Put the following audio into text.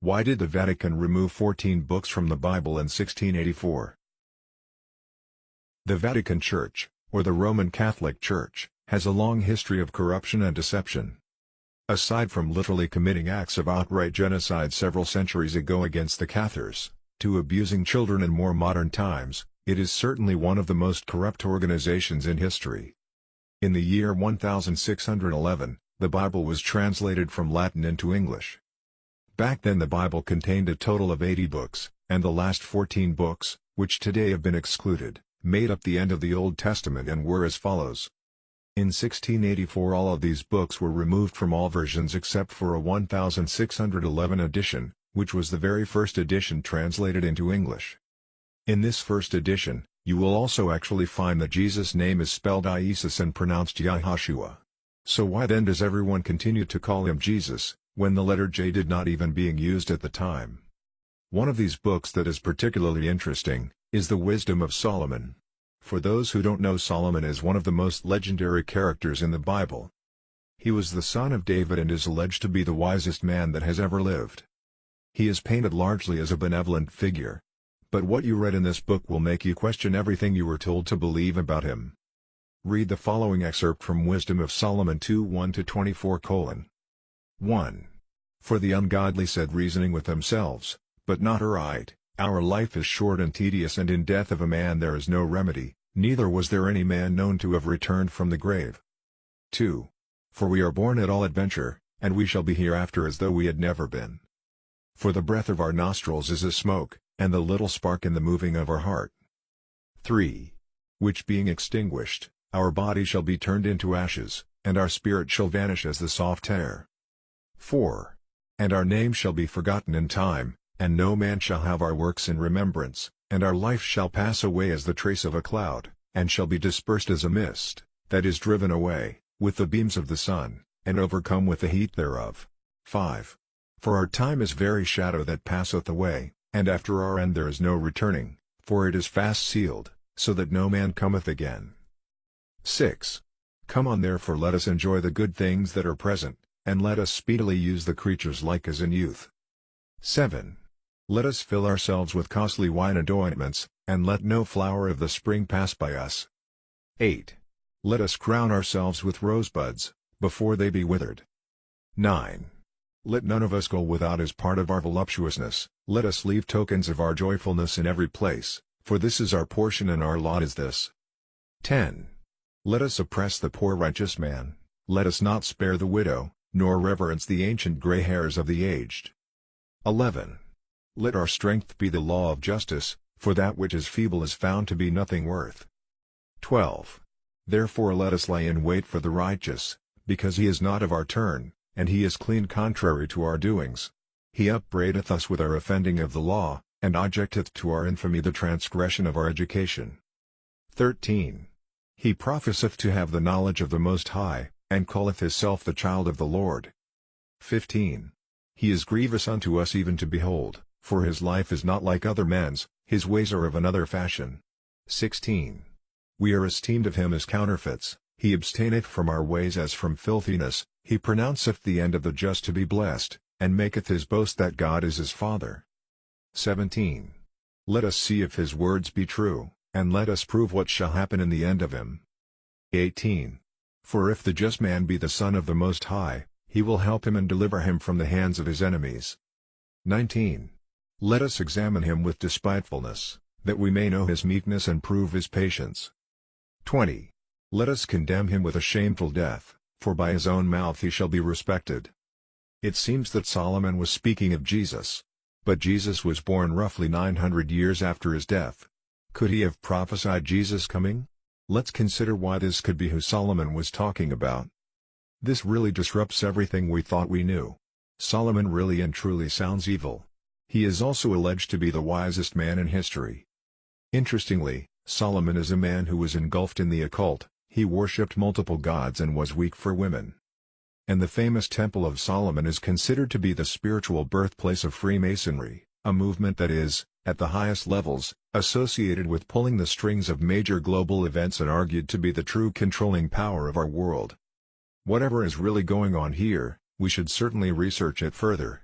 Why did the Vatican remove 14 books from the Bible in 1684? The Vatican Church, or the Roman Catholic Church, has a long history of corruption and deception. Aside from literally committing acts of outright genocide several centuries ago against the Cathars, to abusing children in more modern times, it is certainly one of the most corrupt organizations in history. In the year 1611, the Bible was translated from Latin into English. Back then the Bible contained a total of 80 books, and the last 14 books, which today have been excluded, made up the end of the Old Testament and were as follows. In 1684 all of these books were removed from all versions except for a 1611 edition, which was the very first edition translated into English. In this first edition, you will also actually find that Jesus' name is spelled Iesus and pronounced Yahushua. So why then does everyone continue to call him Jesus, when the letter J did not even being used at the time? One of these books that is particularly interesting, is the Wisdom of Solomon. For those who don't know, Solomon is one of the most legendary characters in the Bible. He was the son of David and is alleged to be the wisest man that has ever lived. He is painted largely as a benevolent figure. But what you read in this book will make you question everything you were told to believe about him. Read the following excerpt from Wisdom of Solomon 2:1-24:1. 1. For the ungodly said reasoning with themselves, but not aright, our life is short and tedious, and in death of a man there is no remedy, neither was there any man known to have returned from the grave. 2. For we are born at all adventure, and we shall be hereafter as though we had never been. For the breath of our nostrils is as smoke, and the little spark in the moving of our heart. 3. Which being extinguished, our body shall be turned into ashes, and our spirit shall vanish as the soft air. 4. And our name shall be forgotten in time, and no man shall have our works in remembrance, and our life shall pass away as the trace of a cloud, and shall be dispersed as a mist, that is driven away, with the beams of the sun, and overcome with the heat thereof. 5. For our time is very shadow that passeth away, and after our end there is no returning, for it is fast sealed, so that no man cometh again. 6. Come on therefore, let us enjoy the good things that are present, and let us speedily use the creatures like as in youth. 7. Let us fill ourselves with costly wine and ointments, and let no flower of the spring pass by us. 8. Let us crown ourselves with rosebuds, before they be withered. 9. Let none of us go without as part of our voluptuousness, let us leave tokens of our joyfulness in every place, for this is our portion and our lot is this. 10. Let us oppress the poor righteous man, let us not spare the widow, nor reverence the ancient gray hairs of the aged. 11. Let our strength be the law of justice, for that which is feeble is found to be nothing worth. 12. Therefore let us lie in wait for the righteous, because he is not of our turn, and he is clean contrary to our doings. He upbraideth us with our offending of the law, and objecteth to our infamy the transgression of our education. 13. He professeth to have the knowledge of the Most High, and calleth himself the child of the Lord. 15. He is grievous unto us even to behold, for his life is not like other men's, his ways are of another fashion. 16. We are esteemed of him as counterfeits, he abstaineth from our ways as from filthiness, he pronounceth the end of the just to be blessed, and maketh his boast that God is his Father. 17. Let us see if his words be true, and let us prove what shall happen in the end of him. 18. For if the just man be the son of the Most High, he will help him and deliver him from the hands of his enemies. 19. Let us examine him with despitefulness, that we may know his meekness and prove his patience. 20. Let us condemn him with a shameful death, for by his own mouth he shall be respected. It seems that Solomon was speaking of Jesus. But Jesus was born roughly 900 years after his death. Could he have prophesied Jesus' coming? Let's consider why this could be who Solomon was talking about. This really disrupts everything we thought we knew. Solomon really and truly sounds evil. He is also alleged to be the wisest man in history. Interestingly, Solomon is a man who was engulfed in the occult, he worshipped multiple gods and was weak for women. And the famous Temple of Solomon is considered to be the spiritual birthplace of Freemasonry, a movement that is, at the highest levels, associated with pulling the strings of major global events and argued to be the true controlling power of our world. Whatever is really going on here, we should certainly research it further.